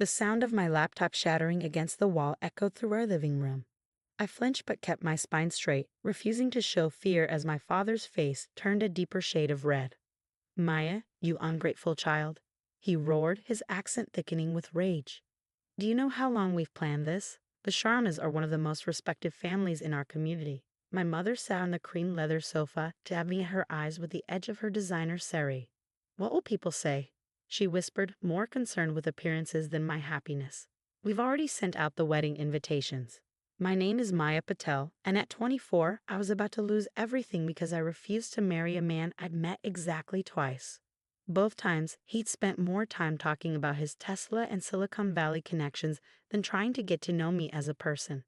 The sound of my laptop shattering against the wall echoed through our living room. I flinched but kept my spine straight, refusing to show fear as my father's face turned a deeper shade of red. "Maya, you ungrateful child," he roared, his accent thickening with rage. "Do you know how long we've planned this? The Sharmas are one of the most respected families in our community." My mother sat on the cream leather sofa, dabbing at her eyes with the edge of her designer sari. "What will people say?" she whispered, more concerned with appearances than my happiness. "We've already sent out the wedding invitations. My name is Maya Patel, and at 24, I was about to lose everything because I refused to marry a man I'd met exactly twice. Both times, he'd spent more time talking about his Tesla and Silicon Valley connections than trying to get to know me as a person.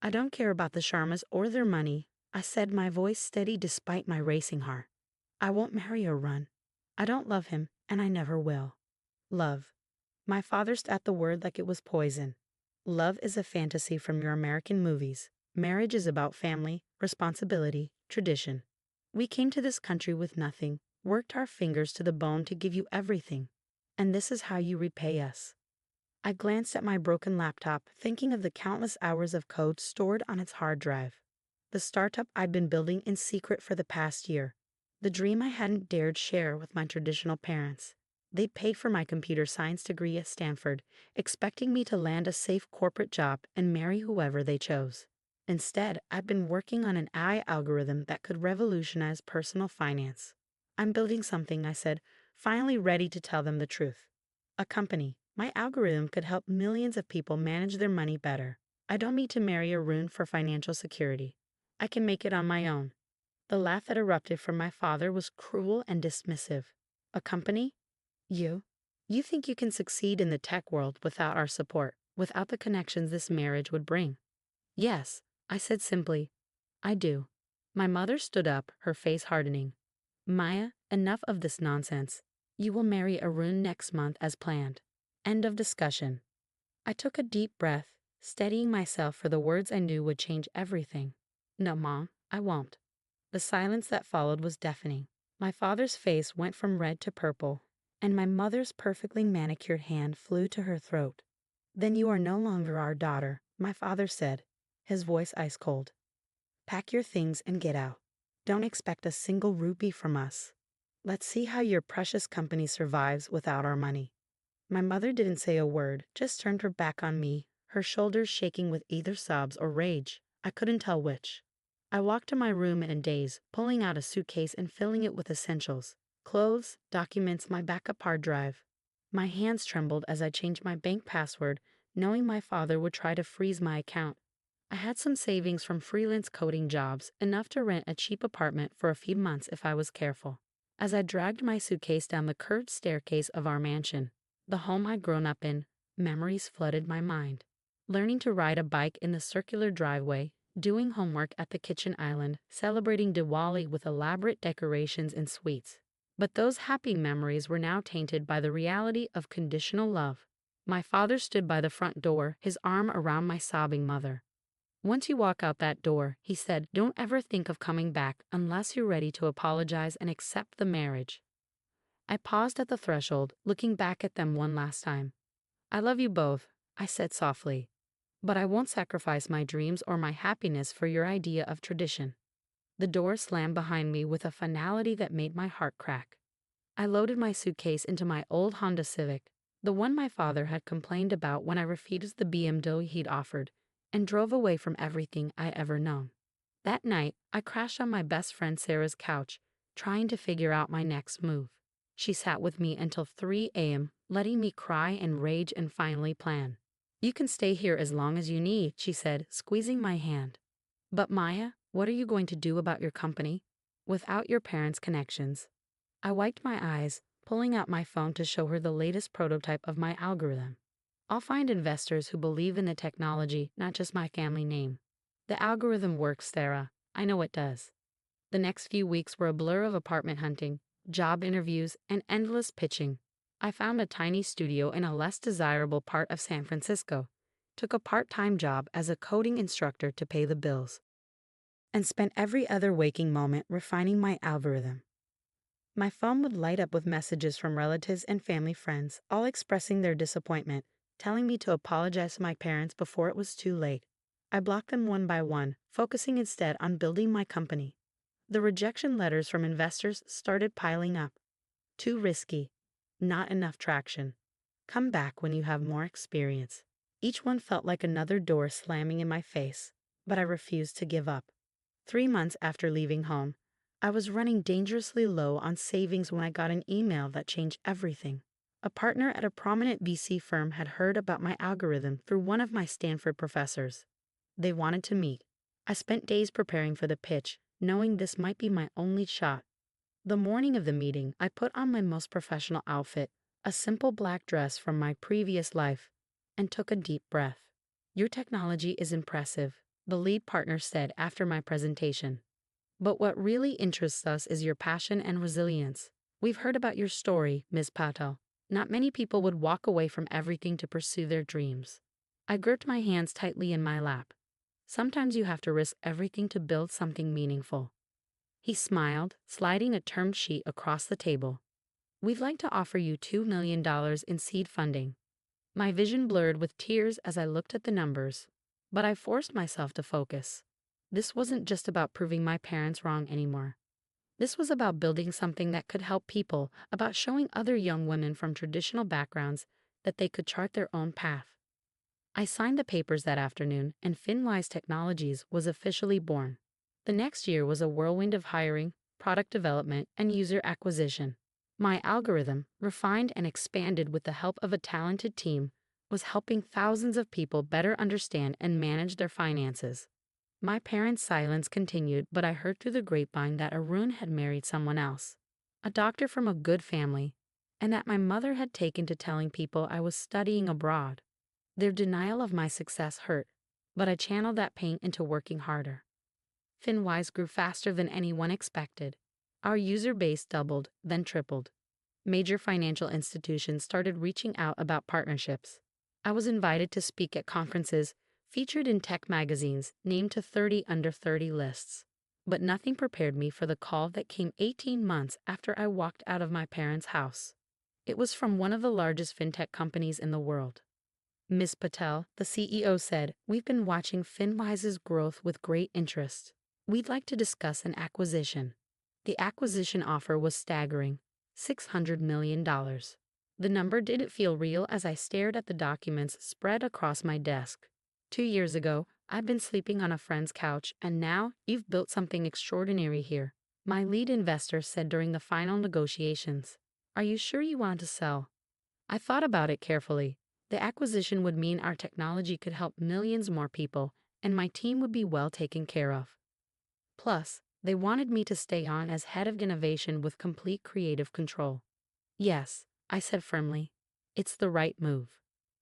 "I don't care about the Sharmas or their money," I said, my voice steady despite my racing heart. "I won't marry Arun. I don't love him, and I never will." Love. My father spat the word like it was poison. Love is a fantasy from your American movies. Marriage is about family, responsibility, tradition. We came to this country with nothing, worked our fingers to the bone to give you everything. And this is how you repay us. I glanced at my broken laptop, thinking of the countless hours of code stored on its hard drive. The startup I'd been building in secret for the past year. The dream I hadn't dared share with my traditional parents. They paid for my computer science degree at Stanford, expecting me to land a safe corporate job and marry whoever they chose. Instead, I'd been working on an AI algorithm that could revolutionize personal finance. "I'm building something," I said, finally ready to tell them the truth. "A company. My algorithm could help millions of people manage their money better. I don't need to marry Arun for financial security. I can make it on my own." The laugh that erupted from my father was cruel and dismissive. "A company? You? You think you can succeed in the tech world without our support, without the connections this marriage would bring?" "Yes," I said simply. "I do." My mother stood up, her face hardening. "Maya, enough of this nonsense. You will marry Arun next month as planned. End of discussion." I took a deep breath, steadying myself for the words I knew would change everything. "No, Mom, I won't." The silence that followed was deafening. My father's face went from red to purple, and my mother's perfectly manicured hand flew to her throat. "Then you are no longer our daughter," my father said, his voice ice cold. "Pack your things and get out. Don't expect a single rupee from us. Let's see how your precious company survives without our money." My mother didn't say a word, just turned her back on me, her shoulders shaking with either sobs or rage. I couldn't tell which. I walked to my room in a daze, pulling out a suitcase and filling it with essentials. Clothes, documents, my backup hard drive. My hands trembled as I changed my bank password, knowing my father would try to freeze my account. I had some savings from freelance coding jobs, enough to rent a cheap apartment for a few months if I was careful. As I dragged my suitcase down the curved staircase of our mansion, the home I'd grown up in, memories flooded my mind. Learning to ride a bike in the circular driveway, doing homework at the kitchen island, celebrating Diwali with elaborate decorations and sweets. But those happy memories were now tainted by the reality of conditional love. My father stood by the front door, his arm around my sobbing mother. "Once you walk out that door," he said, "don't ever think of coming back unless you're ready to apologize and accept the marriage." I paused at the threshold, looking back at them one last time. "I love you both," I said softly, "but I won't sacrifice my dreams or my happiness for your idea of tradition." The door slammed behind me with a finality that made my heart crack. I loaded my suitcase into my old Honda Civic, the one my father had complained about when I refused the BMW he'd offered, and drove away from everything I ever known. That night, I crashed on my best friend Sarah's couch, trying to figure out my next move. She sat with me until 3 a.m., letting me cry and rage and finally plan. "You can stay here as long as you need," she said, squeezing my hand. "But Maya, what are you going to do about your company? Without your parents' connections?" I wiped my eyes, pulling out my phone to show her the latest prototype of my algorithm. "I'll find investors who believe in the technology, not just my family name. The algorithm works, Sarah. I know it does." The next few weeks were a blur of apartment hunting, job interviews, and endless pitching. I found a tiny studio in a less desirable part of San Francisco, took a part-time job as a coding instructor to pay the bills, and spent every other waking moment refining my algorithm. My phone would light up with messages from relatives and family friends, all expressing their disappointment, telling me to apologize to my parents before it was too late. I blocked them one by one, focusing instead on building my company. The rejection letters from investors started piling up. Too risky. Not enough traction. Come back when you have more experience. Each one felt like another door slamming in my face, but I refused to give up. 3 months after leaving home, I was running dangerously low on savings when I got an email that changed everything. A partner at a prominent VC firm had heard about my algorithm through one of my Stanford professors. They wanted to meet. I spent days preparing for the pitch, knowing this might be my only shot. The morning of the meeting, I put on my most professional outfit, a simple black dress from my previous life, and took a deep breath. Your technology is impressive, the lead partner said after my presentation. But what really interests us is your passion and resilience. We've heard about your story, Ms. Patel. Not many people would walk away from everything to pursue their dreams. I gripped my hands tightly in my lap. Sometimes you have to risk everything to build something meaningful. He smiled, sliding a term sheet across the table. We'd like to offer you $2 million in seed funding. My vision blurred with tears as I looked at the numbers, but I forced myself to focus. This wasn't just about proving my parents wrong anymore. This was about building something that could help people, about showing other young women from traditional backgrounds that they could chart their own path. I signed the papers that afternoon, and FinWise Technologies was officially born. The next year was a whirlwind of hiring, product development, and user acquisition. My algorithm, refined and expanded with the help of a talented team, was helping thousands of people better understand and manage their finances. My parents' silence continued, but I heard through the grapevine that Arun had married someone else, a doctor from a good family, and that my mother had taken to telling people I was studying abroad. Their denial of my success hurt, but I channeled that pain into working harder. FinWise grew faster than anyone expected. Our user base doubled, then tripled. Major financial institutions started reaching out about partnerships. I was invited to speak at conferences, featured in tech magazines, named to 30 under 30 lists. But nothing prepared me for the call that came 18 months after I walked out of my parents' house. It was from one of the largest fintech companies in the world. Ms. Patel, the CEO said, "We've been watching FinWise's growth with great interest. We'd like to discuss an acquisition." The acquisition offer was staggering, $600 million. The number didn't feel real as I stared at the documents spread across my desk. 2 years ago, I'd been sleeping on a friend's couch, and now you've built something extraordinary here, my lead investor said during the final negotiations. Are you sure you want to sell? I thought about it carefully. The acquisition would mean our technology could help millions more people, and my team would be well taken care of. Plus, they wanted me to stay on as head of innovation with complete creative control. Yes, I said firmly. It's the right move.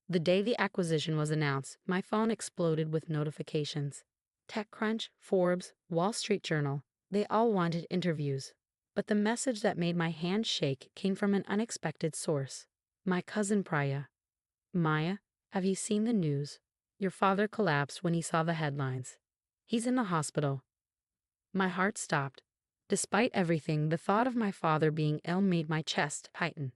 The day the acquisition was announced, my phone exploded with notifications. TechCrunch, Forbes, Wall Street Journal, they all wanted interviews. But the message that made my hands shake came from an unexpected source. My cousin Priya. "Maya, have you seen the news? Your father collapsed when he saw the headlines. He's in the hospital." My heart stopped. Despite everything, the thought of my father being ill made my chest tighten.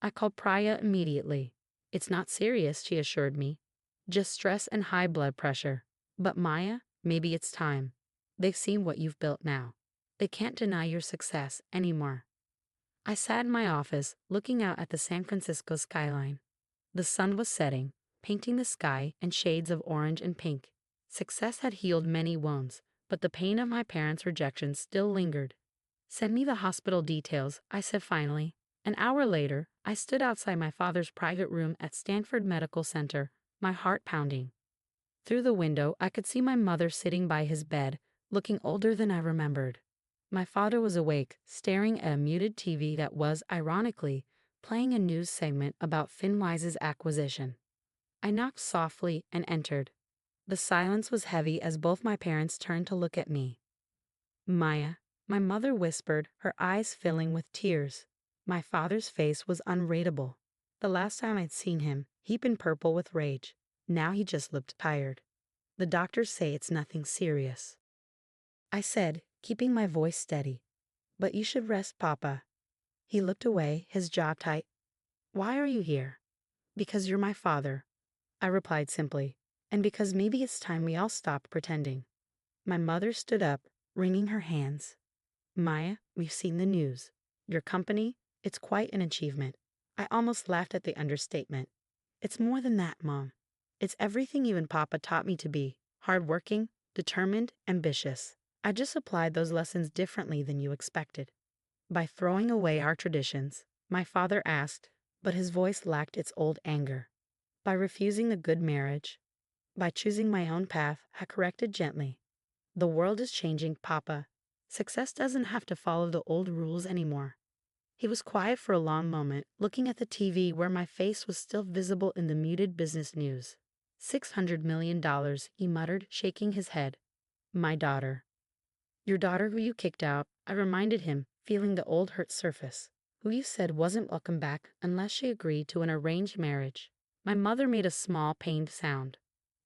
I called Priya immediately. "It's not serious," she assured me. "Just stress and high blood pressure. But Maya, maybe it's time. They've seen what you've built now. They can't deny your success anymore." I sat in my office, looking out at the San Francisco skyline. The sun was setting, painting the sky in shades of orange and pink. Success had healed many wounds, but the pain of my parents' rejection still lingered. "Send me the hospital details," I said finally. An hour later, I stood outside my father's private room at Stanford Medical Center, my heart pounding. Through the window, I could see my mother sitting by his bed, looking older than I remembered. My father was awake, staring at a muted TV that was, ironically, playing a news segment about FinWise's acquisition. I knocked softly and entered. The silence was heavy as both my parents turned to look at me. "Maya," my mother whispered, her eyes filling with tears. My father's face was unreadable. The last time I'd seen him, he'd been purple with rage. Now he just looked tired. "The doctors say it's nothing serious," I said, keeping my voice steady. "But you should rest, Papa." He looked away, his jaw tight. "Why are you here?" "Because you're my father. I replied simply, and because maybe it's time we all stopped pretending. My mother stood up, wringing her hands. Maya, we've seen the news. Your company, it's quite an achievement. I almost laughed at the understatement. It's more than that, Mom. It's everything you and Papa taught me to be: hardworking, determined, ambitious. I just applied those lessons differently than you expected. By throwing away our traditions, my father asked, but his voice lacked its old anger. By refusing the good marriage, by choosing my own path, I corrected gently. The world is changing, Papa. Success doesn't have to follow the old rules anymore. He was quiet for a long moment, looking at the TV where my face was still visible in the muted business news. $600 million, he muttered, shaking his head. My daughter. Your daughter who you kicked out, I reminded him, feeling the old hurt surface. Who you said wasn't welcome back unless she agreed to an arranged marriage. My mother made a small, pained sound.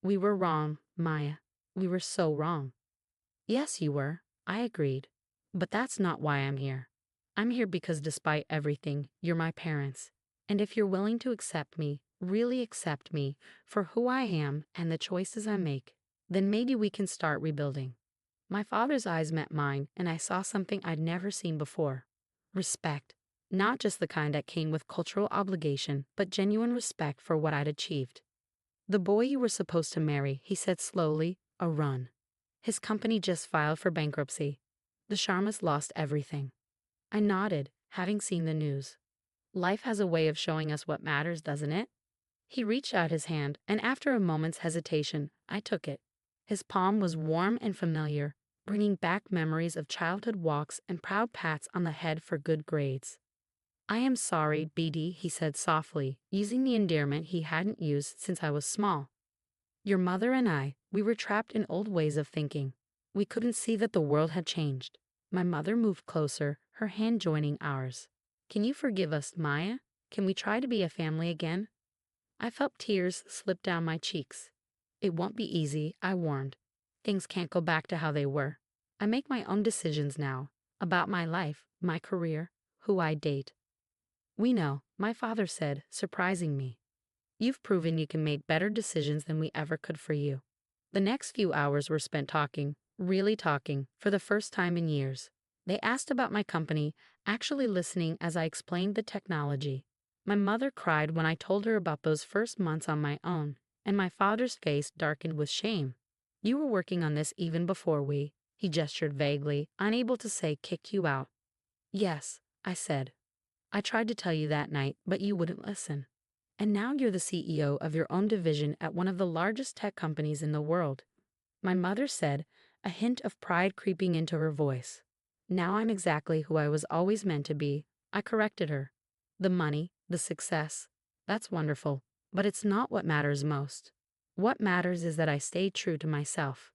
We were wrong, Maya. We were so wrong. Yes, you were, I agreed. But that's not why I'm here. I'm here because despite everything, you're my parents. And if you're willing to accept me, really accept me, for who I am and the choices I make, then maybe we can start rebuilding. My father's eyes met mine, and I saw something I'd never seen before. Respect. Not just the kind that came with cultural obligation, but genuine respect for what I'd achieved. The boy you were supposed to marry, he said slowly, a run. His company just filed for bankruptcy. The Sharmas lost everything. I nodded, having seen the news. Life has a way of showing us what matters, doesn't it? He reached out his hand, and after a moment's hesitation, I took it. His palm was warm and familiar, bringing back memories of childhood walks and proud pats on the head for good grades. I am sorry, BD, he said softly, using the endearment he hadn't used since I was small. Your mother and I, we were trapped in old ways of thinking. We couldn't see that the world had changed. My mother moved closer, her hand joining ours. Can you forgive us, Maya? Can we try to be a family again? I felt tears slip down my cheeks. It won't be easy, I warned. Things can't go back to how they were. I make my own decisions now, about my life, my career, who I date. We know, my father said, surprising me. You've proven you can make better decisions than we ever could for you. The next few hours were spent talking, really talking, for the first time in years. They asked about my company, actually listening as I explained the technology. My mother cried when I told her about those first months on my own, and my father's face darkened with shame. You were working on this even before he gestured vaguely, unable to say, kicked you out. Yes, I said. I tried to tell you that night, but you wouldn't listen. And now you're the CEO of your own division at one of the largest tech companies in the world. My mother said, a hint of pride creeping into her voice. Now I'm exactly who I was always meant to be. I corrected her. The money, the success, that's wonderful, but it's not what matters most. What matters is that I stayed true to myself.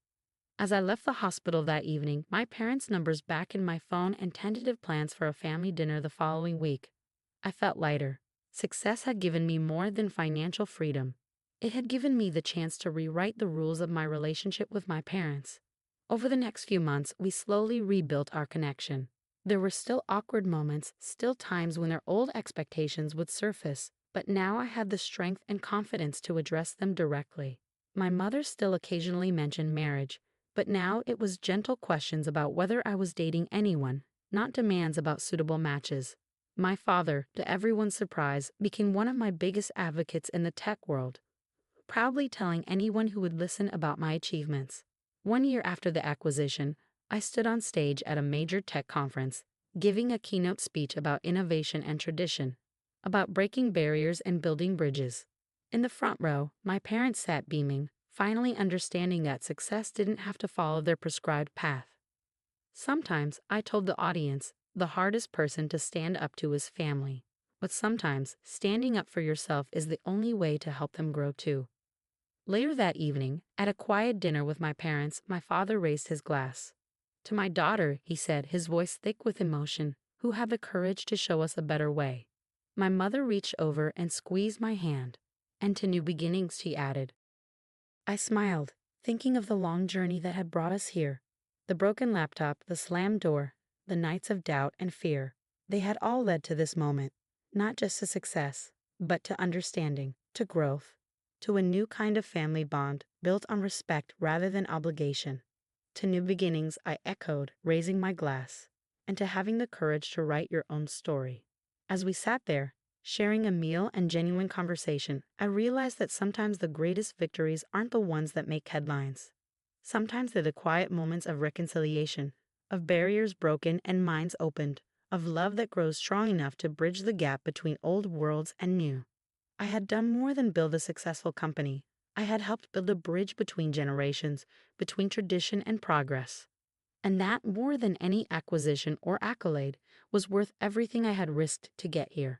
As I left the hospital that evening, my parents' numbers back in my phone and tentative plans for a family dinner the following week. I felt lighter. Success had given me more than financial freedom. It had given me the chance to rewrite the rules of my relationship with my parents. Over the next few months, we slowly rebuilt our connection. There were still awkward moments, still times when their old expectations would surface, but now I had the strength and confidence to address them directly. My mother still occasionally mentioned marriage, but now it was gentle questions about whether I was dating anyone, not demands about suitable matches. My father, to everyone's surprise, became one of my biggest advocates in the tech world, proudly telling anyone who would listen about my achievements. 1 year after the acquisition, I stood on stage at a major tech conference, giving a keynote speech about innovation and tradition, about breaking barriers and building bridges. In the front row, my parents sat beaming, finally understanding that success didn't have to follow their prescribed path. Sometimes, I told the audience, the hardest person to stand up to is family. But sometimes, standing up for yourself is the only way to help them grow too. Later that evening, at a quiet dinner with my parents, my father raised his glass. To my daughter, he said, his voice thick with emotion, who had the courage to show us a better way. My mother reached over and squeezed my hand. And to new beginnings, she added. I smiled, thinking of the long journey that had brought us here. The broken laptop, the slammed door, the nights of doubt and fear. They had all led to this moment, not just to success, but to understanding, to growth. to a new kind of family bond built on respect rather than obligation. To new beginnings, I echoed, raising my glass, and to having the courage to write your own story. As we sat there, sharing a meal and genuine conversation, I realized that sometimes the greatest victories aren't the ones that make headlines. Sometimes they're the quiet moments of reconciliation, of barriers broken and minds opened, of love that grows strong enough to bridge the gap between old worlds and new. I had done more than build a successful company. I had helped build a bridge between generations, between tradition and progress. And that, more than any acquisition or accolade, was worth everything I had risked to get here.